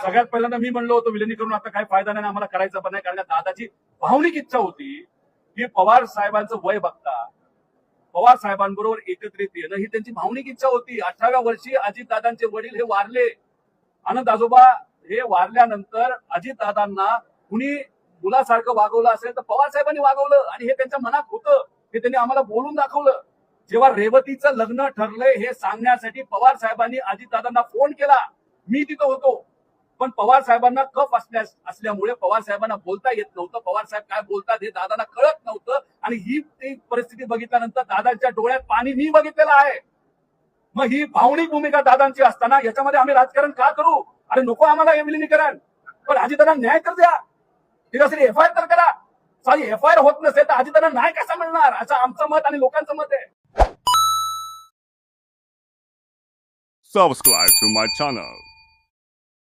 सगळ्यात पहिल्यांदा मी म्हणलो होतो विलिनीकरण आता काय फायदा नाही, आम्हाला करायचं पण नाही, कारण दादाची भावनिक इच्छा होती की पवार साहेबांचं वय बघता पवार साहेबांबरोबर एकत्रित येणं ही त्यांची भावनिक इच्छा होती. 18व्या वर्षी अजितदादांचे वडील हे वारले. आनंद आजोबा हे वारल्यानंतर अजितदादांना कुणी मुलासारखं वागवलं असेल तर पवार साहेबांनी वागवलं आणि हे त्यांच्या मनात होतं. हे त्यांनी आम्हाला बोलून दाखवलं. जेव्हा रेवतीचं लग्न ठरलंय हे सांगण्यासाठी पवार साहेबांनी अजितदादांना फोन केला. मी तिथं होतो, पण पवार साहेबांना कफ असल्यामुळे पवार साहेबांना बोलता येत नव्हतं. पवार साहेब काय बोलतात हे दादांना कळत नव्हतं आणि ही परिस्थिती बघितल्यानंतर दादांच्या डोळ्यात पाणी मी बघितलेलं आहे. मग ही भावनिक भूमिका दादांची असताना याच्यामध्ये आम्ही राजकारण का करू? अरे नको आम्हाला हे विलिनीकरण, पण अजितदादांना न्याय तर द्या. तिथे एफआयआर तर करा. साधी एफआयआर होत नसेल तर अजितदादांना न्याय कसा मिळणार असं आमचं मत आणि लोकांचं मत आहे. Subscribe to my channel.